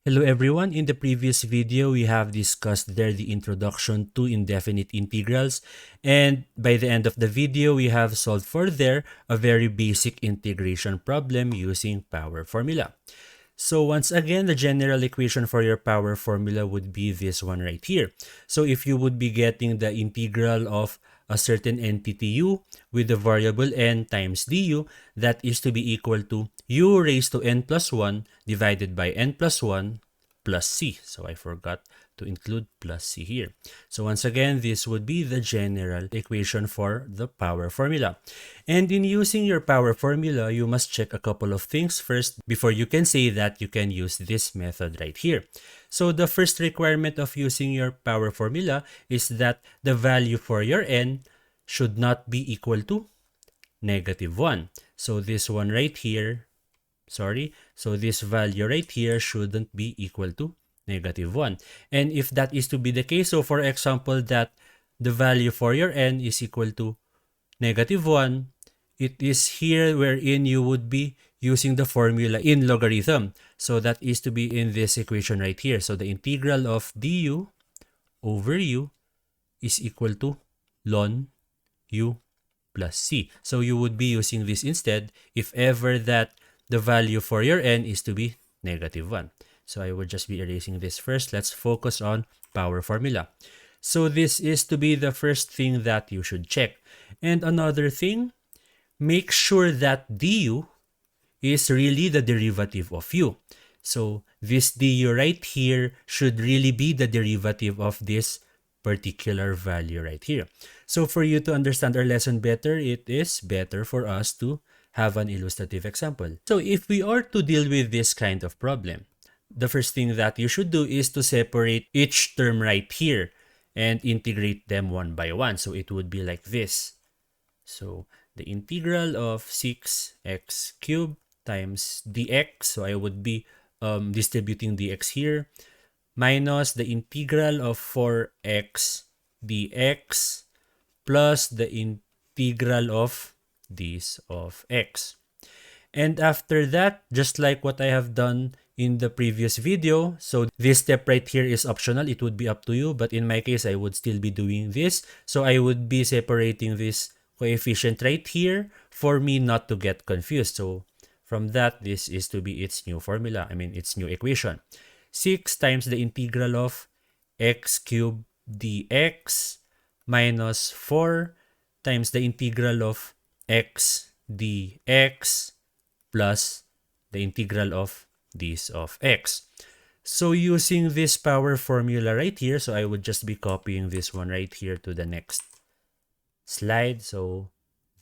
Hello everyone, in the previous video we have discussed there the introduction to indefinite integrals, and by the end of the video we have solved for there a very basic integration problem using power formula. So once again, the general equation for your power formula would be this one right here. So if you would be getting the integral of a certain entity u with the variable n times du, that is to be equal to u raised to n plus 1 divided by n plus 1 plus c. So I forgot to include plus c here. So once again, this would be the general equation for the power formula. And in using your power formula, you must check a couple of things first before you can say that you can use this method right here. So the first requirement of using your power formula is that the value for your n should not be equal to negative 1. So this one right here, so this value right here shouldn't be equal to negative 1. And if that is to be the case, so for example that the value for your n is equal to negative 1, it is here wherein you would be using the formula in logarithm. So that is to be in this equation right here. So the integral of du over u is equal to ln u plus c. So you would be using this instead if ever that the value for your n is to be negative 1. So I would just be erasing this first. Let's focus on power formula. So this is to be the first thing that you should check. And another thing, make sure that du is really the derivative of u. So this du right here should really be the derivative of this particular value right here. So for you to understand our lesson better, it is better for us to have an illustrative example. So if we are to deal with this kind of problem, the first thing that you should do is to separate each term right here and integrate them one by one. So it would be like this. So the integral of 6x cubed times dx, so I would be distributing dx here, minus the integral of 4x dx plus the integral of this of x. And after that, just like what I have done in the previous video, so this step right here is optional. It would be up to you, but in my case, I would still be doing this. So I would be separating this coefficient right here for me not to get confused. So from that, this is to be its new formula. Its new equation. 6 times the integral of x cubed dx minus 4 times the integral of x dx plus the integral of this of x. So using this power formula right here, so I would just be copying this one right here to the next slide. So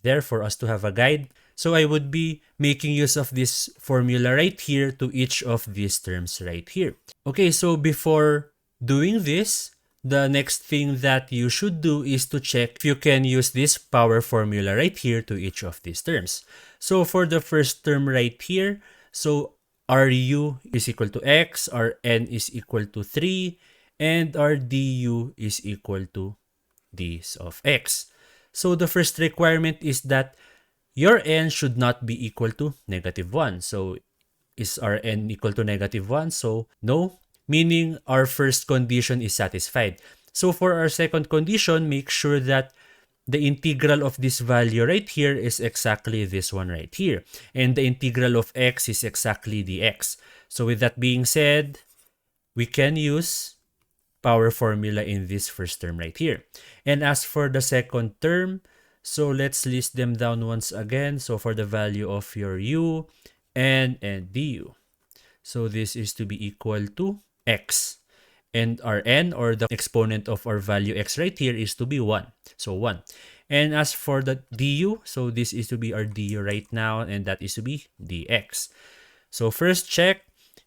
there, for us to have a guide, so I would be making use of this formula right here to each of these terms right here. Okay, so before doing this, the next thing that you should do is to check if you can use this power formula right here to each of these terms. So for the first term right here, so our u is equal to x, our n is equal to 3, and our du is equal to this of x. So the first requirement is that your n should not be equal to negative 1. So is our n equal to negative 1? So no, meaning our first condition is satisfied. So for our second condition, make sure that the integral of this value right here is exactly this one right here. And the integral of x is exactly dx. So with that being said, we can use power formula in this first term right here. And as for the second term, so let's list them down once again. So for the value of your u, n, and du. So this is to be equal to x. And our n, or the exponent of our value x right here, is to be 1. So 1. And as for the du, so this is to be our du right now, and that is to be dx. So first check,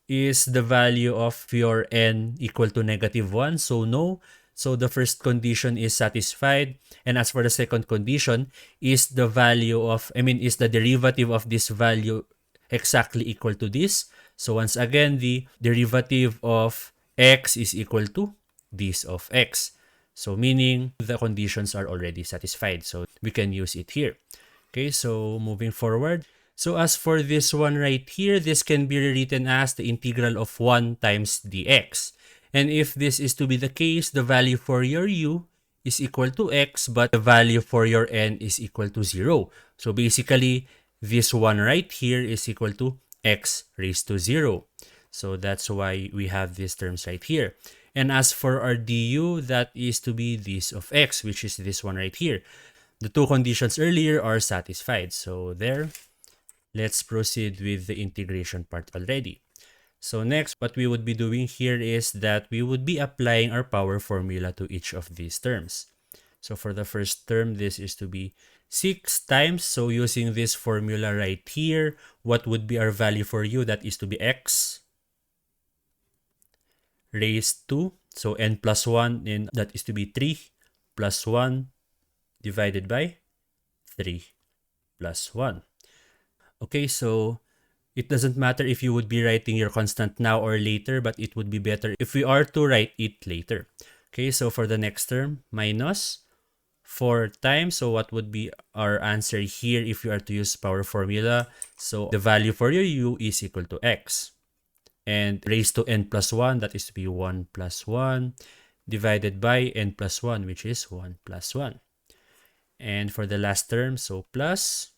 is the value of your n equal to negative 1? So no. So the first condition is satisfied. And as for the second condition, is the value of, is the derivative of this value exactly equal to this? So once again, the derivative of x is equal to this of x. So meaning the conditions are already satisfied. So we can use it here. Okay, so moving forward. So as for this one right here, this can be rewritten as the integral of 1 times dx. And if this is to be the case, the value for your u is equal to x, but the value for your n is equal to 0. So basically, this one right here is equal to x raised to 0. So that's why we have these terms right here. And as for our du, that is to be this of x, which is this one right here. The two conditions earlier are satisfied. So there, let's proceed with the integration part already. So next, what we would be doing here is that we would be applying our power formula to each of these terms. So for the first term, this is to be 6 times. So using this formula right here, what would be our value for u? That is to be x raised to, so n plus 1, and that is to be 3 plus 1 divided by 3 plus 1. Okay, so it doesn't matter if you would be writing your constant now or later, but it would be better if we are to write it later. Okay, so for the next term, minus 4 times. So what would be our answer here if you are to use power formula? So the value for your u is equal to x. And raised to n plus 1, that is to be 1 plus 1 divided by n plus 1, which is 1 plus 1. And for the last term, so plus,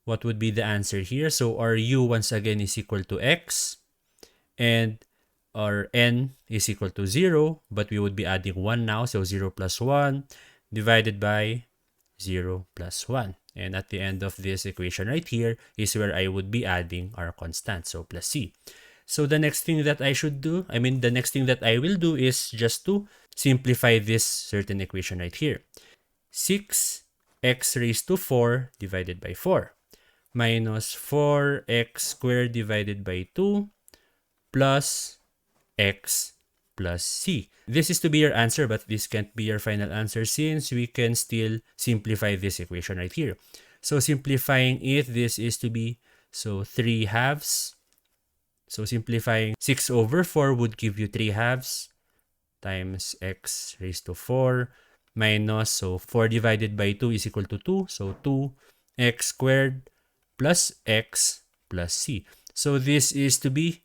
what would be the answer here? So our u once again is equal to x, and our n is equal to 0, but we would be adding 1 now, so 0 plus 1 divided by 0 plus 1. And at the end of this equation right here is where I would be adding our constant, so plus c. So the next thing that I should do, the next thing that I will do is just to simplify this certain equation right here. 6x raised to 4 divided by 4 minus 4x squared divided by 2 plus x plus c. This is to be your answer, but this can't be your final answer since we can still simplify this equation right here. So simplifying it, this is to be, so 3 halves. So simplifying 6 over 4 would give you 3 halves times x raised to 4 minus, so 4 divided by 2 is equal to 2. So 2x squared plus x plus c. So this is to be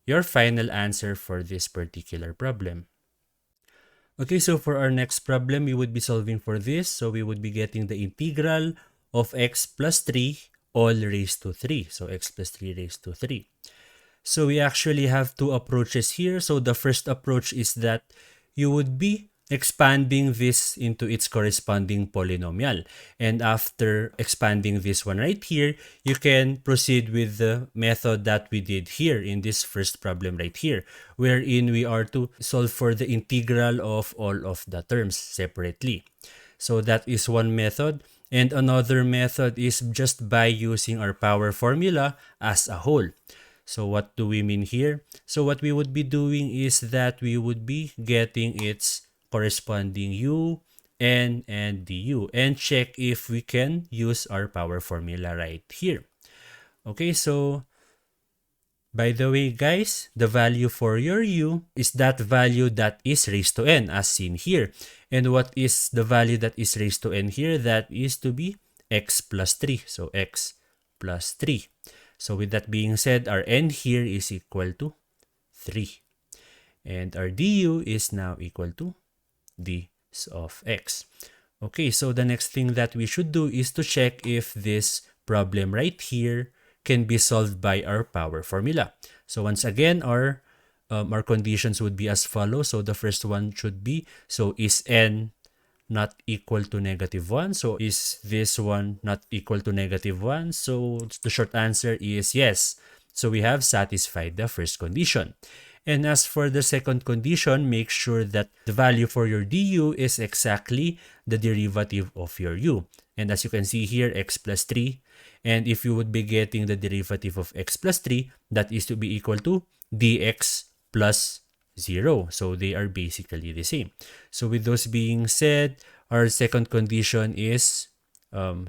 your final answer for this particular problem. Okay, so for our next problem, we would be solving for this. So we would be getting the integral of x plus 3 all raised to 3. So x plus 3 raised to 3. So we actually have two approaches here. So the first approach is that you would be expanding this into its corresponding polynomial. And after expanding this one right here, you can proceed with the method that we did here in this first problem right here, wherein we are to solve for the integral of all of the terms separately. So that is one method. And another method is just by using our power formula as a whole. So what do we mean here? So what we would be doing is that we would be getting its corresponding u, n, and du, and check if we can use our power formula right here. Okay, so by the way, guys, the value for your u is that value that is raised to n as seen here. And what is the value that is raised to n here? That is to be x plus 3. So x plus 3. So with that being said, our n here is equal to 3. And our du is now equal to d of x. Okay, so the next thing that we should do is to check if this problem right here can be solved by our power formula. So once again, our conditions would be as follows. So the first one should be, so is n not equal to -1? So is this one not equal to -1? So the short answer is yes. So we have satisfied the first condition. And as for the second condition, make sure that the value for your du is exactly the derivative of your u. And as you can see here, x plus 3. And if you would be getting the derivative of x plus 3, that is to be equal to dx plus 0. So they are basically the same. So with those being said, our second condition is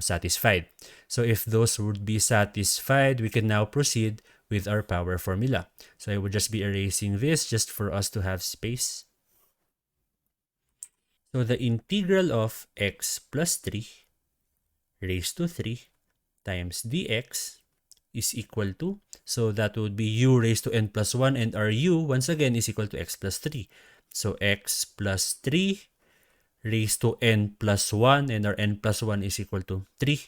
satisfied. So if those would be satisfied, we can now proceed with our power formula. So I would just be erasing this just for us to have space. So the integral of x plus 3 raised to 3 times dx is equal to, so that would be u raised to n plus 1, and our u, once again, is equal to x plus 3. So x plus 3 raised to n plus 1, and our n plus 1 is equal to 3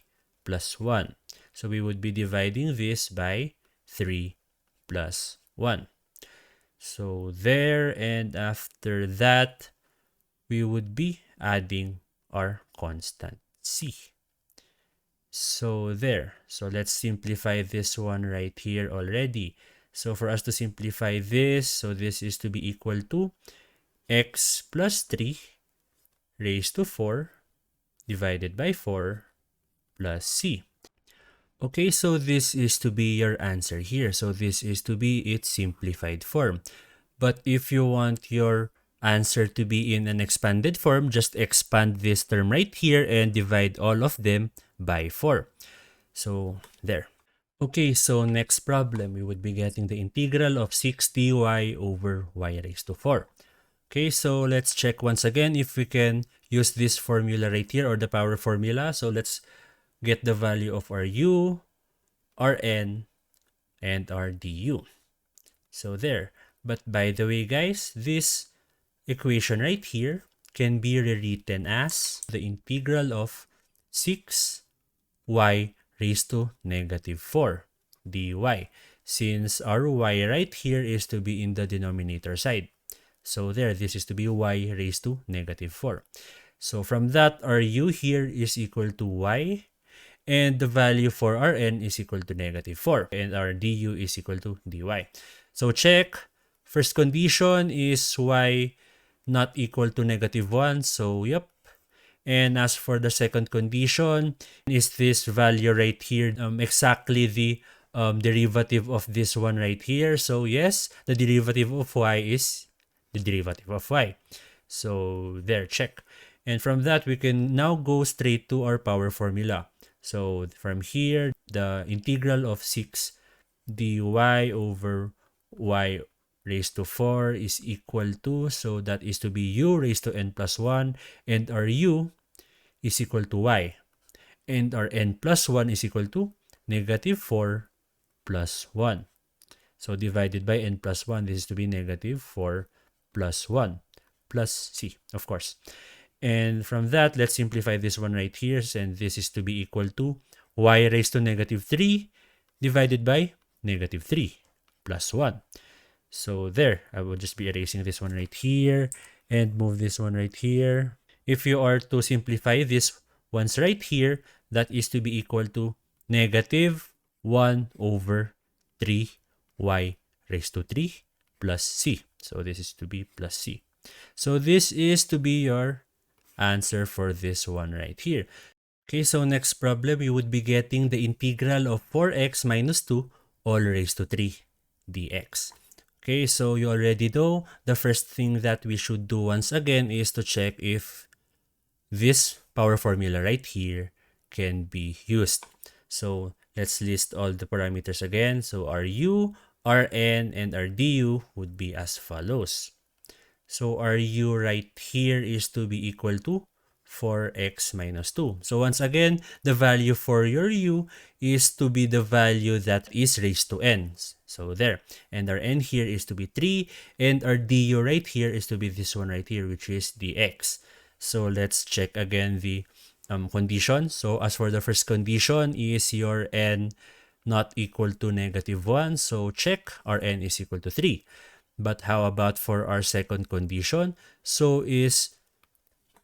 plus 1. So we would be dividing this by 3 plus 1. So there, and after that, we would be adding our constant c. So there. So let's simplify this one right here already. So for us to simplify this, so this is to be equal to x plus 3 raised to 4 divided by 4 plus c. Okay, so this is to be your answer here. So this is to be its simplified form. But if you want your answer to be in an expanded form, just expand this term right here and divide all of them by 4. So there. Okay, so next problem, we would be getting the integral of 6 dy over y raised to 4. Okay, so let's check once again if we can use this formula right here, or the power formula. So let's get the value of our u, our n, and our du. So there. But by the way, guys, this equation right here can be rewritten as the integral of 6y raised to negative 4 dy, since our y right here is to be in the denominator side. So there, this is to be y raised to negative 4. So from that, our u here is equal to y, and the value for our n is equal to negative 4, and our du is equal to dy. So check. First condition is y not equal to negative 1. So yep. And as for the second condition, is this value right here exactly the derivative of this one right here? So yes, the derivative of y is the derivative of y. So there, check. And from that, we can now go straight to our power formula. So from here, the integral of 6 dy over y raised to 4 is equal to, so that is to be u raised to n plus 1, and our u is equal to y, and our n plus 1 is equal to negative 4 plus 1. So divided by n plus 1, this is to be negative 4 plus 1 plus c, of course. And from that, let's simplify this one right here, and this is to be equal to y raised to negative 3 divided by negative 3 plus 1. So there, I will just be erasing this one right here and move this one right here. If you are to simplify this ones right here, that is to be equal to negative 1 over 3y raised to 3 plus c. So this is to be plus c. So this is to be your answer for this one right here. Okay, so next problem, you would be getting the integral of 4x minus 2 all raised to 3 dx. Okay, so you already know the first thing that we should do once again is to check if this power formula right here can be used. So let's list all the parameters again. So our u, our n, and our du would be as follows. So our u right here is to be equal to 4x minus 2. So once again, the value for your u is to be the value that is raised to n. So there. And our n here is to be 3. And our du right here is to be this one right here, which is dx. So let's check again the condition. So as for the first condition is your n not equal to negative 1. So check, our n is equal to 3. But how about for our second condition? So is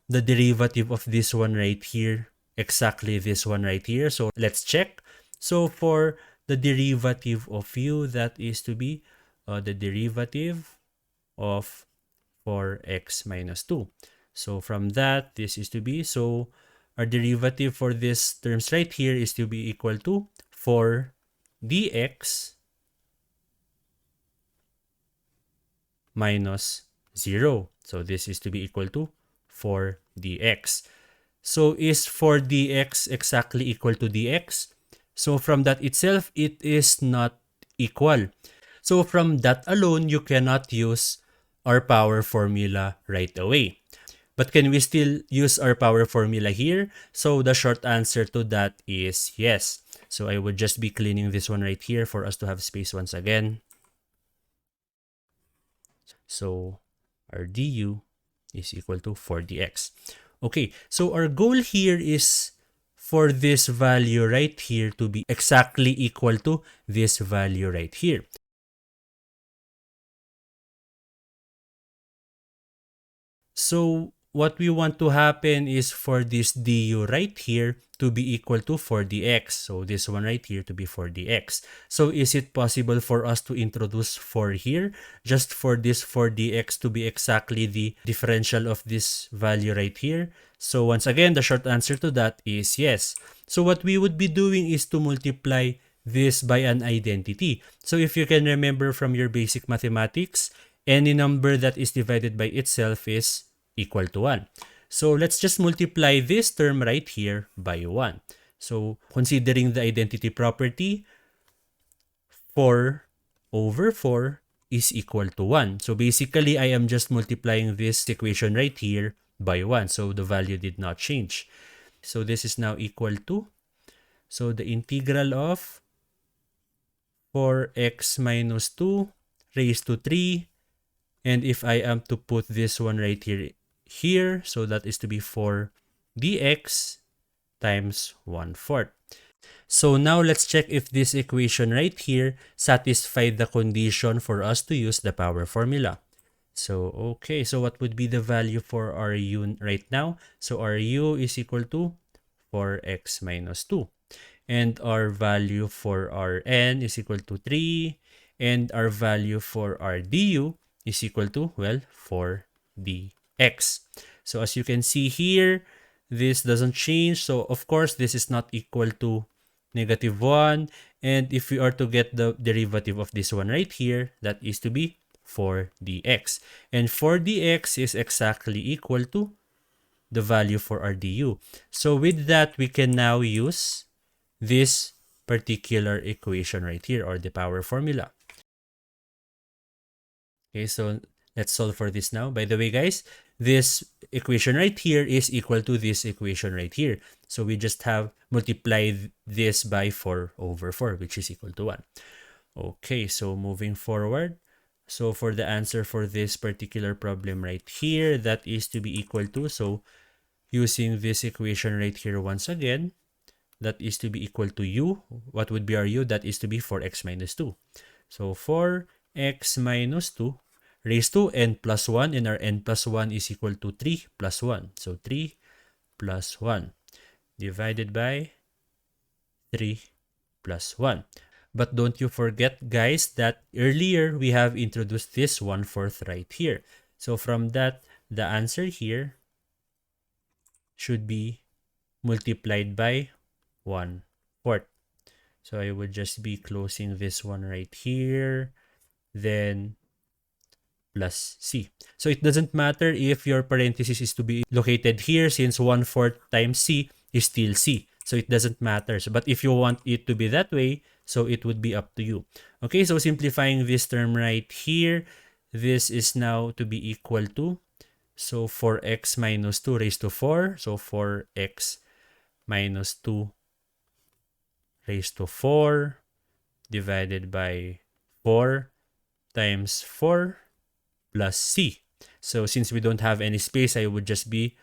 the derivative of this one right here exactly this one right here? So let's check. So for the derivative of u, that is to be the derivative of 4x minus 2. So from that, this is to be, so our derivative for this terms right here is to be equal to 4 dx minus 0. So this is to be equal to 4 dx. So is 4 dx exactly equal to dx? So from that itself, it is not equal. So from that alone, you cannot use our power formula right away. But can we still use our power formula here? So the short answer to that is yes. So I would just be cleaning this one right here for us to have space once again. So our du is equal to 4dx. Okay, so our goal here is for this value right here to be exactly equal to this value right here. So what we want to happen is for this du right here to be equal to 4dx. So this one right here to be 4dx. So is it possible for us to introduce 4 here just for this 4dx to be exactly the differential of this value right here? So once again, the short answer to that is yes. So what we would be doing is to multiply this by an identity. So if you can remember from your basic mathematics, any number that is divided by itself is equal to 1. So let's just multiply this term right here by 1. So considering the identity property, 4 over 4 is equal to 1. So basically, I am just multiplying this equation right here by 1. So the value did not change. So this is now equal to, so the integral of 4x minus 2 raised to 3. And if I am to put this one right here, so that is to be 4 dx times 1/4. So now let's check if this equation right here satisfied the condition for us to use the power formula. So, okay, so what would be the value for our u right now? So our u is equal to 4x minus 2. And our value for our n is equal to 3. And our value for our du is equal to, well, 4dx. So as you can see here, this doesn't change. So of course, this is not equal to -1. And if we are to get the derivative of this one right here, that is to be 4dx. And 4dx is exactly equal to the value for our du. So with that, we can now use this particular equation right here, or the power formula. Okay, so let's solve for this now. By the way, guys, this equation right here is equal to this equation right here. So we just have multiplied this by 4 over 4, which is equal to 1. Okay, so moving forward. So for the answer for this particular problem right here, that is to be equal to, so using this equation right here once again, that is to be equal to u. What would be our u? That is to be 4x minus 2. So 4x minus 2 raised to n plus 1, and our n plus 1 is equal to 3 plus 1. So 3 plus 1 divided by 3 plus 1. But don't you forget, guys, that earlier we have introduced this 1/4 right here. So from that, the answer here should be multiplied by 1/4. So I would just be closing this one right here, then plus c. So it doesn't matter if your parenthesis is to be located here, since 1/4 times c is still c. So it doesn't matter. So, but if you want it to be that way, so it would be up to you. Okay, so simplifying this term right here, this is now to be equal to, so 4x minus 2 raised to 4. So 4x minus 2 raised to 4 divided by 4 times 4 plus c. So since we don't have any space, I would just be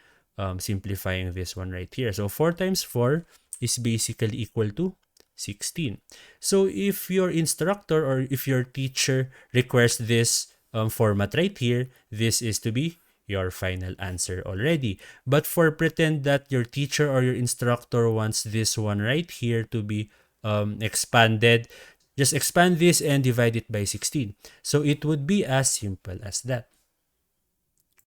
simplifying this one right here. So 4 times 4 is basically equal to 16. So if your instructor or if your teacher requires this format right here, this is to be your final answer already. But for pretend that your teacher or your instructor wants this one right here to be expanded, just expand this and divide it by 16. So it would be as simple as that.